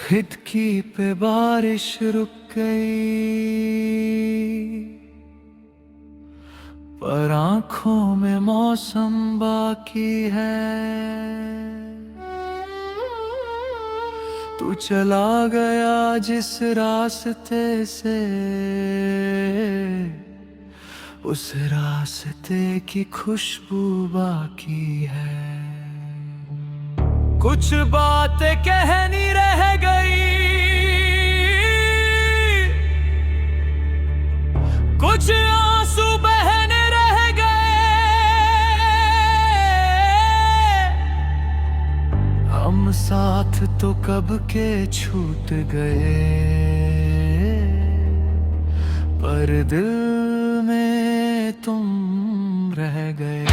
खिड़की पे बारिश रुक गई, पर आंखों में मौसम बाकी है। तू चला गया जिस रास्ते से, उस रास्ते की खुशबू बाकी है। कुछ बातें कहनी रह गई, कुछ आंसू बहने रह गए। हम साथ तो कब के छूट गए, पर दिल में तुम रह गए।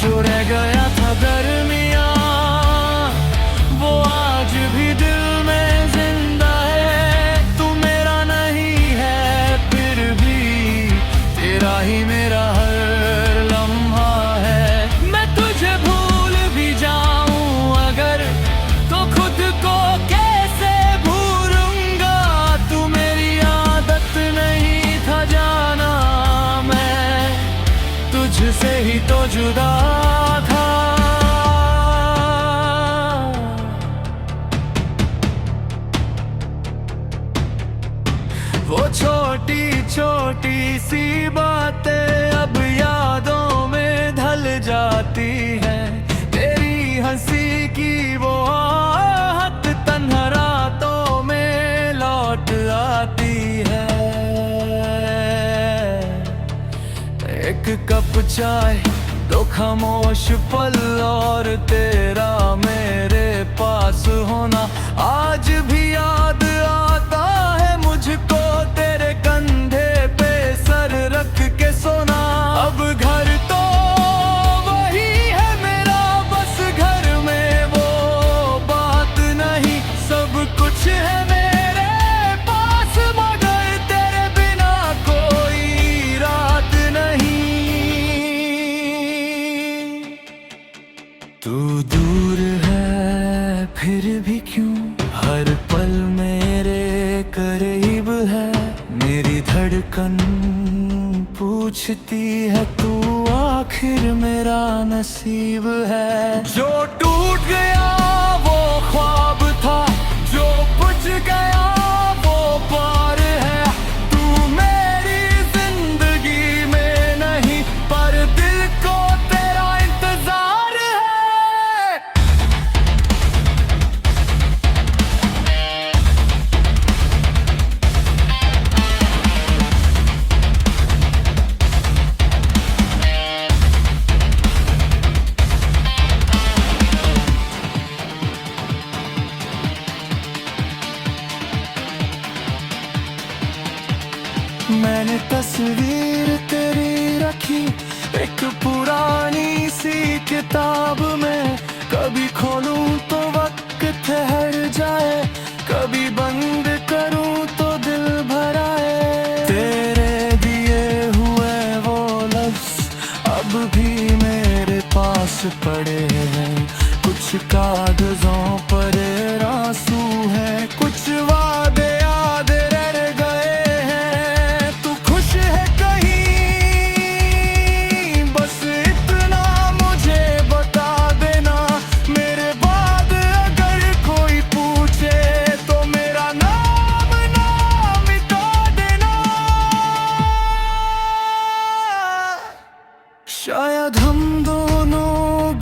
जो रह गया था दरमियाँ, वो आज भी दिल में जिंदा है। तू मेरा नहीं है फिर भी तेरा ही मेरा हर लम्हा है। मैं तुझे भूल भी जाऊं अगर, तो खुद को कैसे भूलूंगा। तू मेरी आदत नहीं था जाना, मैं तुझसे ही तो जुदा था। वो छोटी छोटी सी बातें अब यादों में ढल जाती हैं। तेरी हंसी की वो आहट तन्हा रातों में लौट आती है। एक कप चाय, दो खामोश पल और तेरा मेरे पास होना आज भी याद आता है मुझको। तेरे कंधे पे सर रख के सोना, अब घर तो वही है मेरा, बस घर में वो बात नहीं। सब कुछ है मेरे पास मगर तेरे बिना कोई रात नहीं। तू दूर है फिर भी क्यों हर पल मेरे करीब है। मेरी धड़कन पूछती है तू आखिर मेरा नसीब है। जो टूट गया वो ख्वाब था, जो बुझ गया वो पार है। तू मेरी जिंदगी में नहीं, पर दिल को तेरा इंतजार है। मैंने तस्वीर तेरी रखी एक पुरानी सी किताब में। कभी खोलूं तो वक्त ठहर जाए, कभी बंद करूं तो दिल भर आए। तेरे दिए हुए वो लफ्ज अब भी मेरे पास पड़े हैं। कुछ कागजों पर आंसू है, कुछ वादे याद रह गए हैं। तू खुश है कहीं, बस इतना मुझे बता देना। मेरे बाद अगर कोई पूछे तो मेरा नाम ना मिटा देना। शायद हम दोनों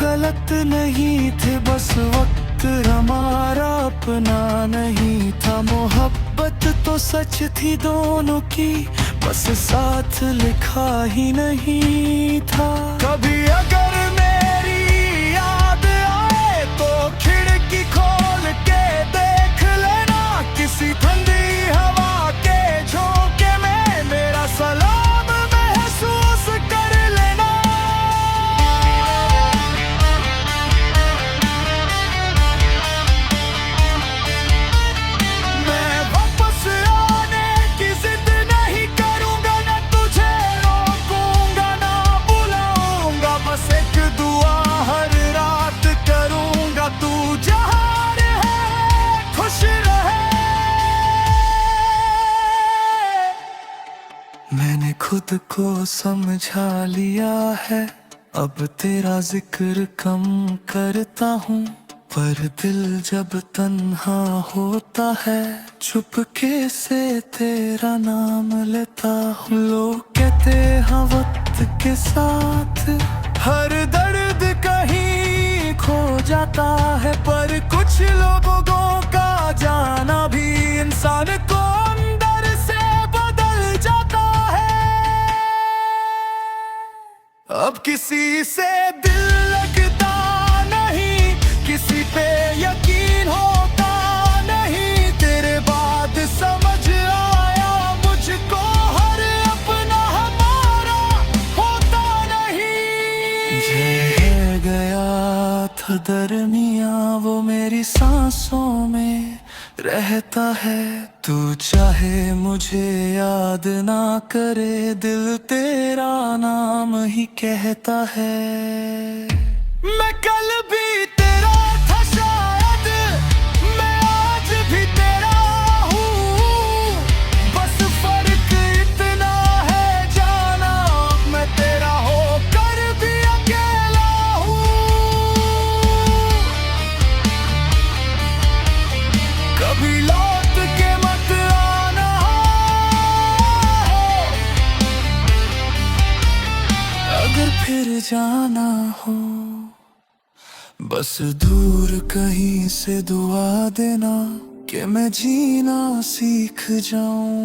गलत नहीं थे, बस वक्त हमारा अपना नहीं था। मोहब्बत तो सच थी दोनों की, बस साथ लिखा ही नहीं था। कभी अगर मेरी याद आए तो खिड़की खोल के देख लेना। किसी ठंडी हवा के झोंके में मेरा सलाम महसूस कर लेना। मैं वापस मैंने खुद को समझा लिया है, अब तेरा जिक्र कम करता हूँ। पर दिल जब तन्हा होता है, चुपके से तेरा नाम लेता हूँ। लोग कहते हैं वक्त के साथ हर दर्द कहीं खो जाता है, पर कुछ लोगों का जाना भी इंसान को अंदर से बदल जाता है। अब किसी से दिल लगता नहीं, किसी पे यकीन होता नहीं। तेरे बाद समझ आया मुझको हर अपना हमारा होता नहीं। रह गया था दरमियाँ वो मेरी सांसों में रहता है। तू चाहे मुझे याद ना करे, दिल तेरा नाम ही कहता है। मैं कल भी तेरा था शायद, मैं आज भी तेरा हूँ। बस फर्क इतना है जाना, मैं तेरा होकर भी अकेला हूँ। कभी लौट के मत आना, अगर फिर जाना हो। बस दूर कहीं से दुआ देना कि मैं जीना सीख जाऊं।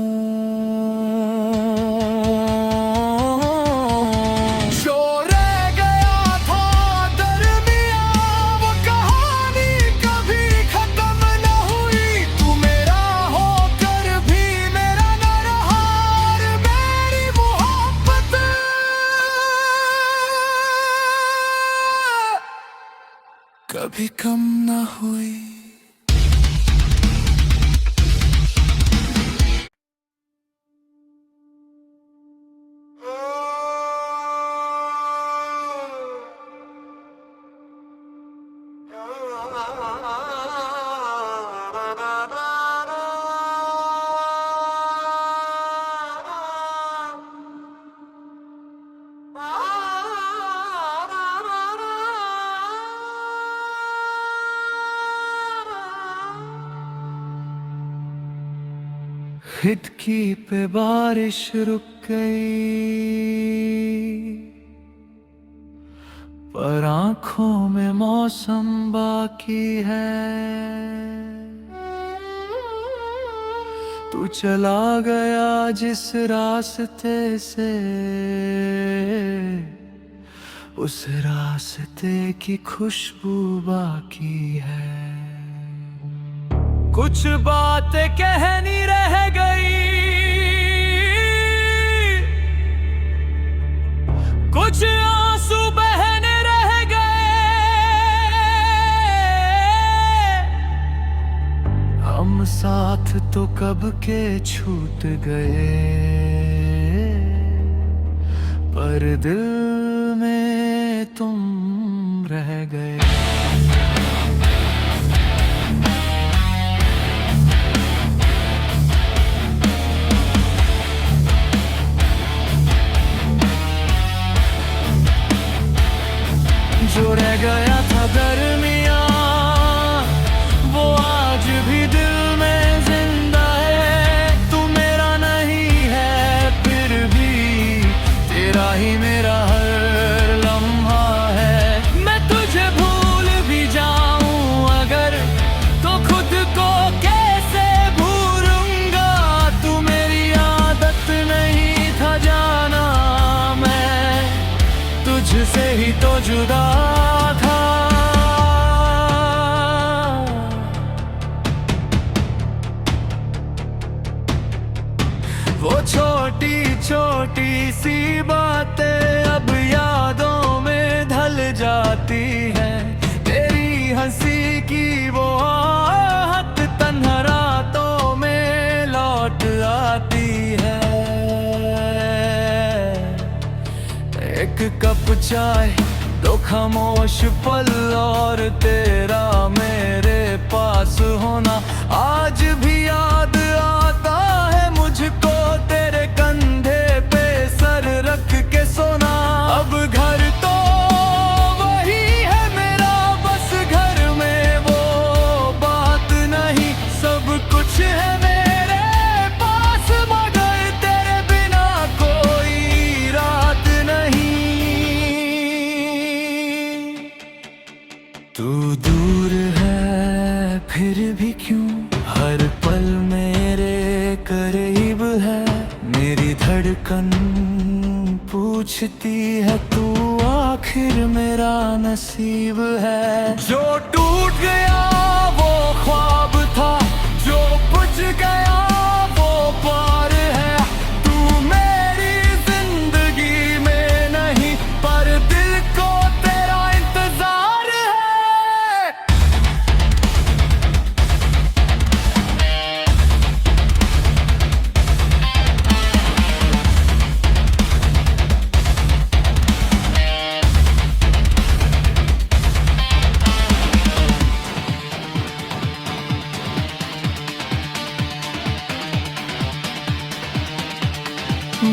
जो रह गया था दरमियां वो कहानी कभी खत्म न हुई। तू मेरा होकर भी मेरा न रहा, और मेरी मोहब्बत कभी कम न हुई। खिड़की पे बारिश रुक गई, पर आंखों में मौसम बाकी है। तू चला गया जिस रास्ते से, उस रास्ते की खुशबू बाकी है। कुछ बातें कहनी रह गई, कुछ आंसू बहने रह गए। हम साथ तो कब के छूट गए, पर दिल में तुम रह गए। जो रह गया था दरमियां वो आज भी दिल में जिंदा है। तू मेरा नहीं है फिर भी तेरा ही मेरा हर लम्हा है। मैं तुझे भूल भी जाऊं अगर तो खुद को कैसे भूलूंगा। तू मेरी आदत नहीं था जाना, मैं तुझसे ही तो जुदा था। वो छोटी छोटी सी बातें अब यादों में ढल जाती हैं। तेरी हंसी की वो आहट तन्हा रातों में लौट आती है। एक कप चाय दो खामोश पल और तेरा मेरे पास होना आज भी याद आता है मुझको। तेरे कंधे पे करीब है। मेरी धड़कन पूछती है तू आखिर मेरा नसीब है। जो टूट गया वो ख्वाब था, जो बुझ गया वो पार है। तू मेरी जिंदगी में नहीं पर दिल को तेरा इंतजार है।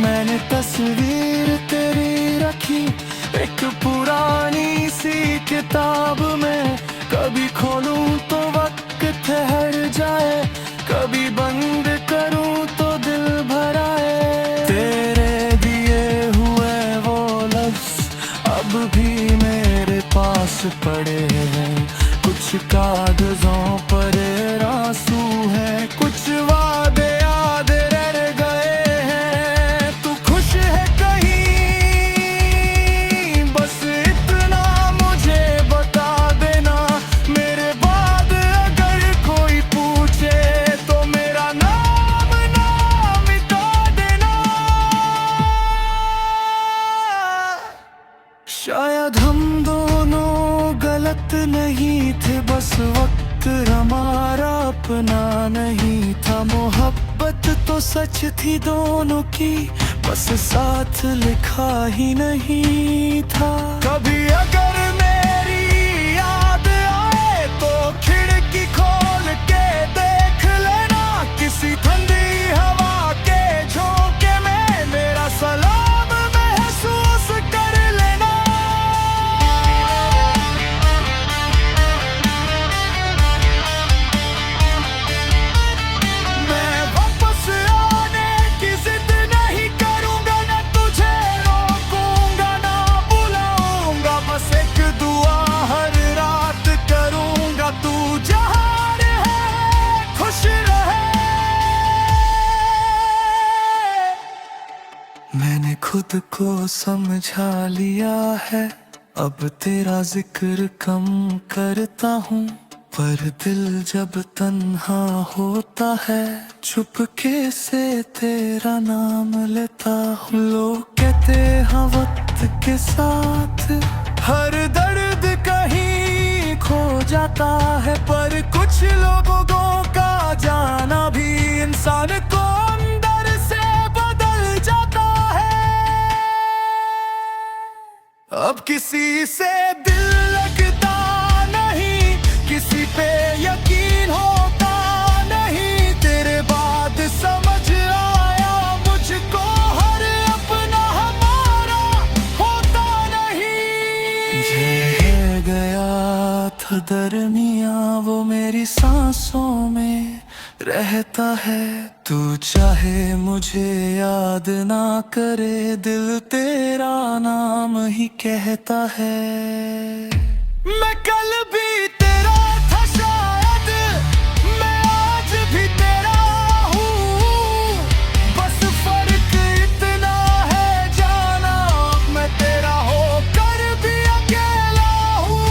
मैंने तस्वीर तेरी रखी एक पुरानी सी किताब में। कभी खोलूं तो वक्त ठहर जाए, कभी बंद करूं तो दिल भर आए। तेरे दिए हुए वो लफ्ज अब भी मेरे पास पड़े हैं। कुछ कागजों पर आंसू है, कुछ वादे याद रह गए हैं। तू खुश है कहीं बस इतना मुझे बता देना। मेरे बाद अगर कोई पूछे तो मेरा नाम ना मिटा देना। शायद हम दोनों गलत नहीं थे, बस वक्त हमारा अपना नहीं था। मोहब्बत तो सच थी दोनों की, बस साथ लिखा ही नहीं था। कभी अगर मेरी याद आए तो खिड़की खोल के देख लेना। किसी ठंडी हवा के झोंके में मेरा सलाम महसूस कर लेना। मैंने खुद को समझा लिया है, अब तेरा जिक्र कम करता हूँ। पर दिल जब तन्हा होता है चुपके से तेरा नाम लेता हूँ। लोग कहते हैं वक्त के साथ हर दर्द कहीं खो जाता है, पर कुछ लोगों का जाना भी इंसान को अंदर से बदल जाता है। अब किसी से दिल लगता नहीं, किसी पे यकीन होता नहीं। तेरे बाद समझ आया मुझको हर अपना हमारा होता नहीं। रह गया था दरमियाँ वो मेरी सांसों में रहता है। तू चाहे मुझे याद ना करे, दिल तेरा नाम ही कहता है। मैं कल भी तेरा था शायद, मैं आज भी तेरा हूँ। बस फर्क इतना है जाना, मैं तेरा होकर भी अकेला हूँ।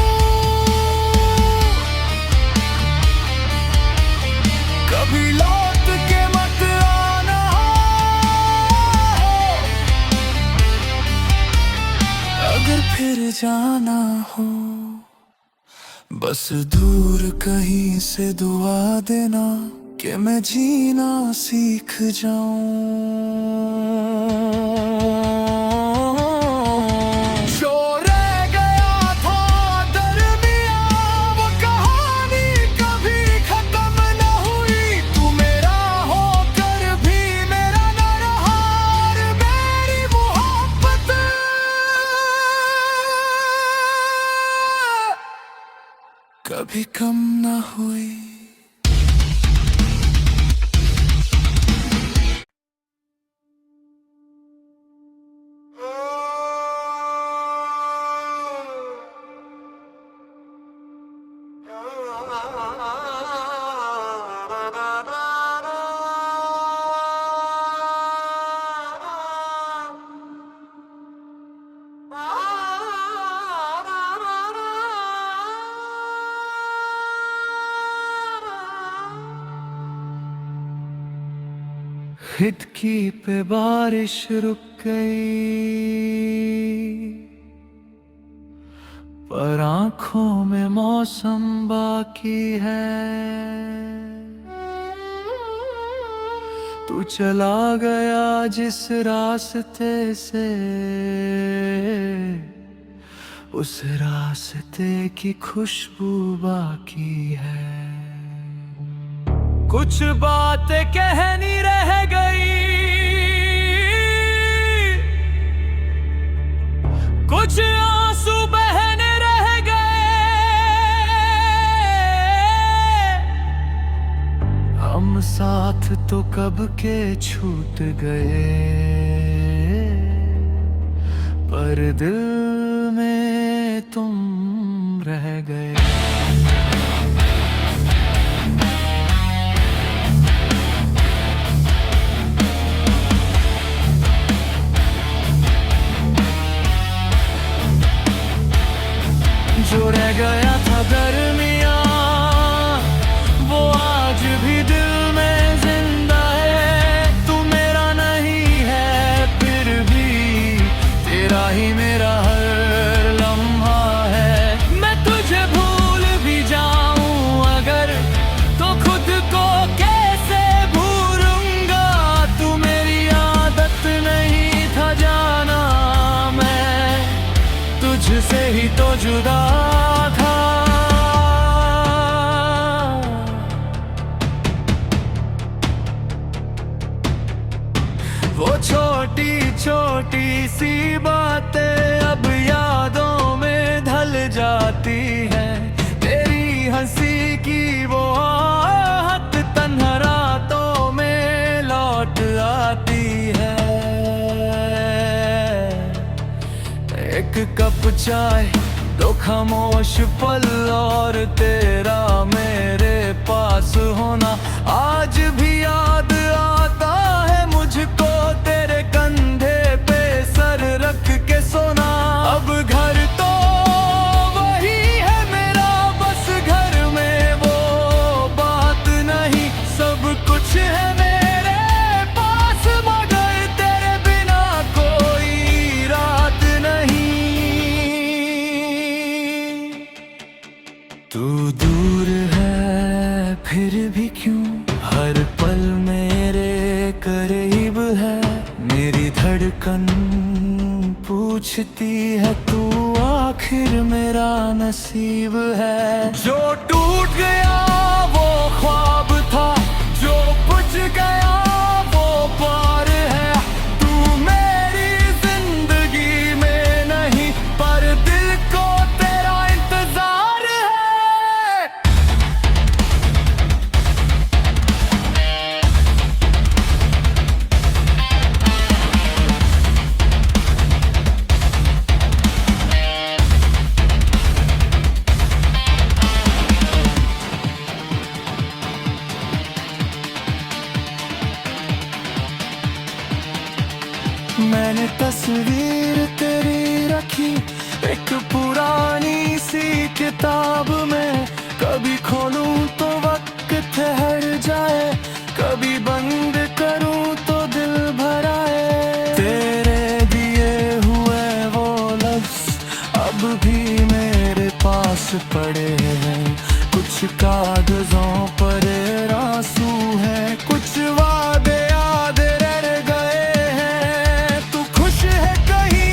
कभी लौट के मत आना, अगर फिर जाना हो बस दूर कहीं से दुआ देना कि मैं जीना सीख जाऊं। जो रह गया था दरमियां वो कहानी कभी खत्म न हुई। तू मेरा होकर भी मेरा न रहा, मेरी मोहब्बत कभी कम न हुई। खिड़की पे बारिश रुक गई, पर आंखों में मौसम बाकी है। तू चला गया जिस रास्ते से, उस रास्ते की खुशबू बाकी है। कुछ बातें कहनी रह गई, कुछ आंसू बहने रह गए। हम साथ तो कब के छूट गए, पर दिल में तुम रह गए। जो रह गया था दरमियां, वो आज भी दिल में जिंदा है। तू मेरा नहीं है फिर भी तेरा ही मेरा हर लम्हा है। मैं तुझे भूल भी जाऊं अगर, तो खुद को कैसे भूलूंगा। तू मेरी आदत नहीं था जाना, मैं तुझसे ही तो जुदा था। वो छोटी छोटी सी बातें अब यादों में ढल जाती हैं। तेरी हंसी की वो आहट तन्हा रातों में लौट आती है। एक कप चाय, दो खामोश पल और तेरा मेरे पास होना आज भी याद आता है मुझको। तेरे कंधे पे सर रख के सोना, अब घर तो वही है मेरा, बस घर में वो बात नहीं। सब कुछ है मेरे पास मगर तेरे बिना कोई रात नहीं। तू दूर है फिर भी क्यों हर पल मेरे करीब है। मेरी धड़कन पूछती है तू आखिर मेरा नसीब है। जो टूट गया वो ख्वाब था, जो बुझ गया वो पार है। तू मेरी जिंदगी में नहीं, पर दिल को तेरा इंतजार है। मैंने तस्वीर तेरी रखी एक पुरानी सी किताब में। कभी खोलूं तो वक्त ठहर जाए, कभी बंद करूं तो दिल भर आए। तेरे दिए हुए वो लफ्ज अब भी मेरे पास पड़े हैं। कुछ कागजों पर आंसू है, कुछ वादे याद रह गए हैं। तू खुश है कहीं,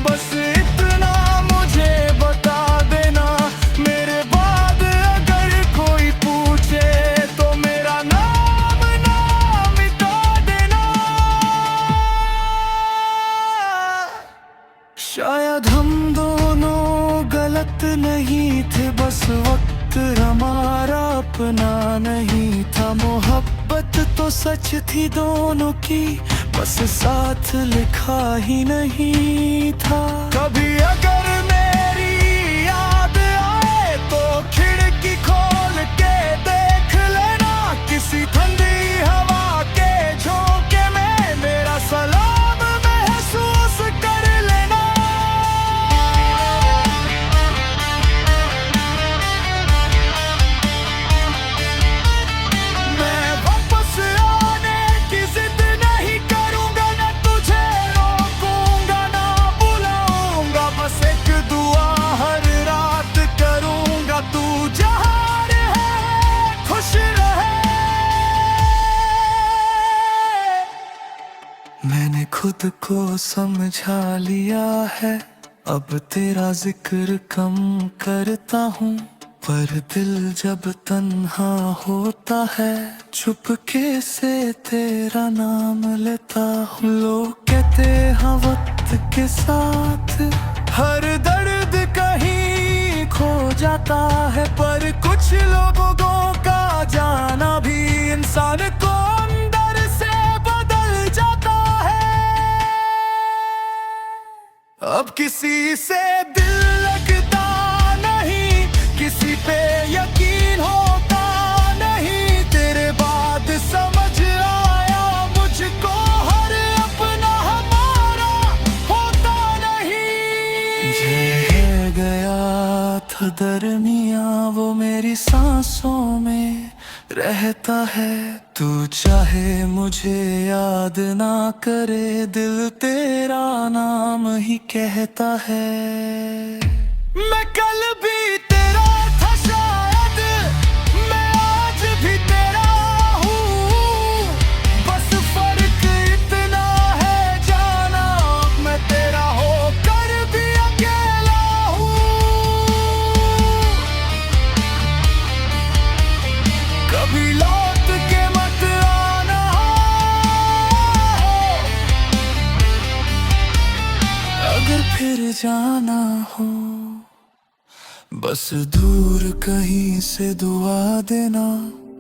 बस इतना मुझे बता देना। मेरे बाद अगर कोई पूछे तो मेरा नाम ना मिटा देना। शायद हम दोनों गलत नहीं थे, बस वक्त हमारा अपना नहीं था। मोहब्बत तो सच थी दोनों की, बस साथ लिखा ही नहीं था। कभी अगर मेरी याद आए तो खिड़की खोल के देख लेना। किसी ठंडी हवा के झोंके में मेरा सलाम महसूस कर लेना। मैं वापस मैंने खुद को समझा लिया है, अब तेरा जिक्र कम करता हूँ। पर दिल जब तन्हा होता है, चुपके से तेरा नाम लेता हूँ। लोग कहते हैं वक्त के साथ हर दर्द कहीं खो जाता है, पर कुछ लोगों का जाना भी इंसान को अंदर से बदल जाता है। अब किसी से दिल लगता नहीं, किसी पे यकीन होता नहीं। तेरे बाद समझ आया मुझको हर अपना हमारा होता नहीं। रह गया था दरमियाँ वो मेरी सांसों में रहता है। तू चाहे मुझे याद ना करे, दिल तेरा नाम ही कहता है। मैं कल भी तेरा था शायद, मैं आज भी तेरा हूँ। बस फर्क इतना है जाना, मैं तेरा होकर भी अकेला हूँ। कभी लौट के मत आना, अगर फिर जाना हो। बस दूर कहीं से दुआ देना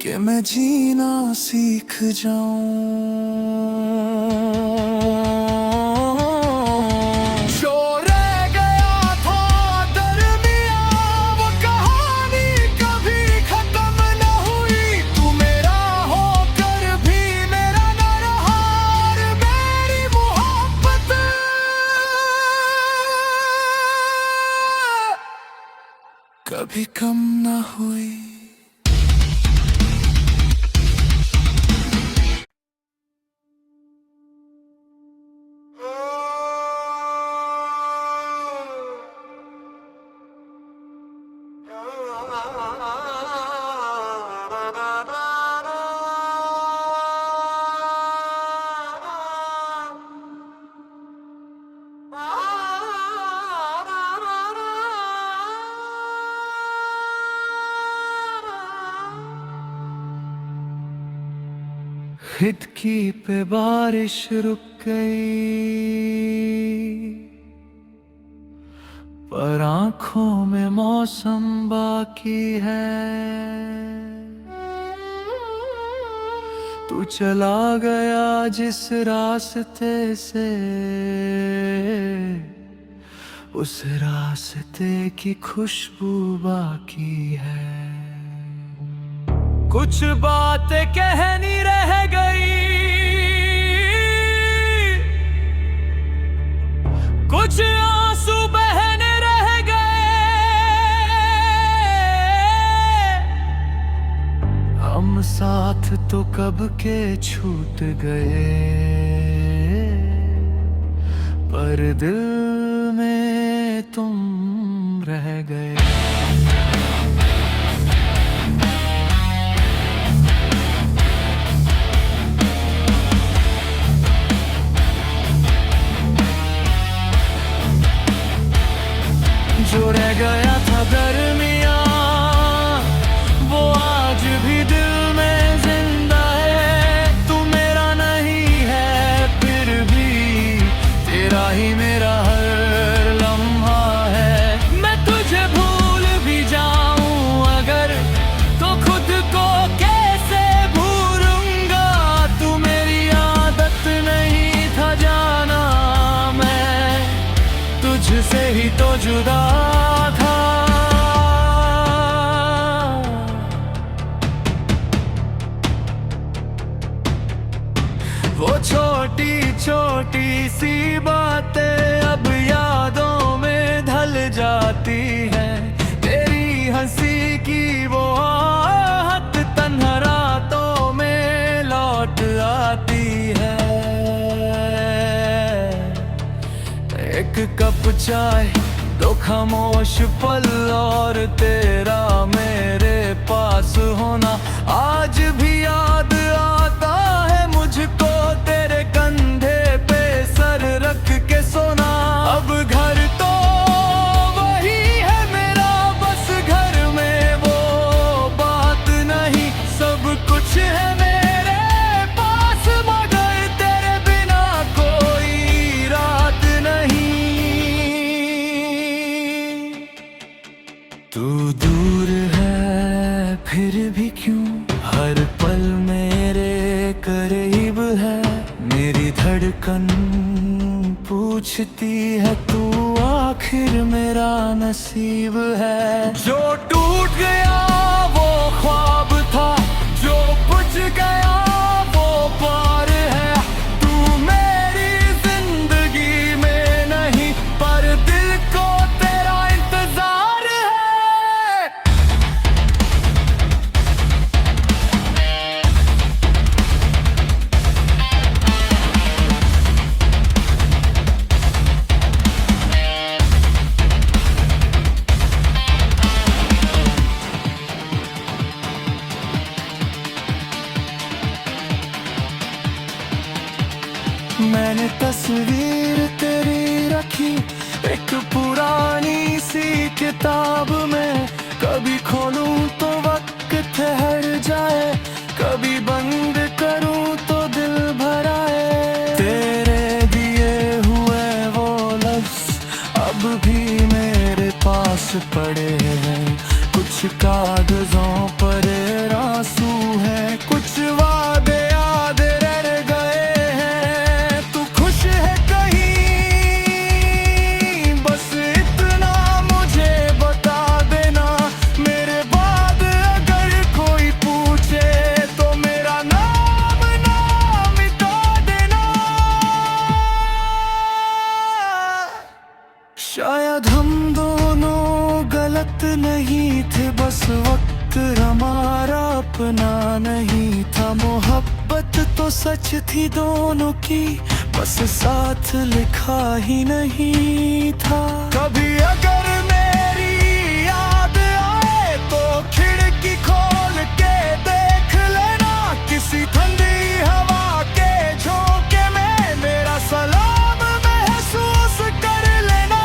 कि मैं जीना सीख जाऊं। जो रह गया था दरमियां वो कहानी कभी खत्म न हुई। तू मेरा होकर भी मेरा न रहा, और मेरी मोहब्बत कभी कम न हुई। खिड़की पे बारिश रुक गई, पर आंखों में मौसम बाकी है। तू चला गया जिस रास्ते से, उस रास्ते की खुशबू बाकी है। कुछ बातें कहनी रह गई, कुछ आंसू बहने रह गए। हम साथ तो कब के छूट गए, पर दिल में तुम रह गए। जो रह गया था दरमियां वो आज भी दिल में जिंदा है। तू मेरा नहीं है फिर भी तेरा ही मेरा हर लम्हा है। मैं तुझे भूल भी जाऊं अगर तो खुद को कैसे भूलूंगा। तू मेरी आदत नहीं था जाना, मैं तुझसे ही तो जुदा था। वो छोटी छोटी सी बातें अब यादों में ढल जाती हैं। तेरी हंसी की वो आहट तन्हा रातों में लौट आती है। एक कप चाय दो खामोश पल और तेरा मेरे पास होना आज भी याद आता है मुझको। तेरे कंधे पे करीब है। मेरी धड़कन पूछती है तू आखिर मेरा नसीब है। जो टूट गया वो ख्वाब था, जो बुझ गया वो पार है। तू मेरी जिंदगी में नहीं पर दिल को तेरा इंतजार है। मैंने तस्वीर तेरी रखी एक पुरानी सी किताब में। कभी खोलूं तो वक्त ठहर जाए, कभी बंद करूं तो दिल भर आए। तेरे दिए हुए वो लफ्ज अब भी मेरे पास पड़े हैं। कुछ कागजों पर आंसू है, कुछ वादे याद रह गए हैं। तू खुश है कहीं बस इतना मुझे बता देना। मेरे बाद अगर कोई पूछे तो मेरा नाम ना मिटा देना। शायद हम दोनों गलत नहीं थे, बस वक्त हमारा अपना नहीं था। मोहब्बत तो सच थी दोनों की, बस साथ लिखा ही नहीं था। कभी अगर मेरी याद आए तो खिड़की खोल के देख लेना। किसी ठंडी हवा के झोंके में मेरा सलाम महसूस कर लेना।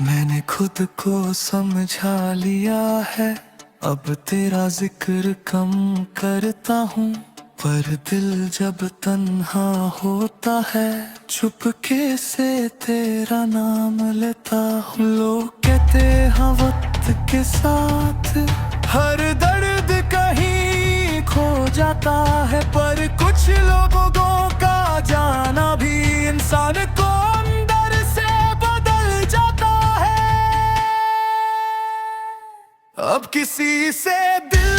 मैंने खुद को समझा लिया है, अब तेरा जिक्र कम करता हूँ। पर दिल जब तन्हा होता है चुपके से तेरा नाम लेता हूँ। लोग कहते हैं वक्त के साथ हर दर्द कहीं खो जाता है, पर कुछ लोगों का जाना भी इंसान को अंदर से बदल जाता है। अब किसी से दिल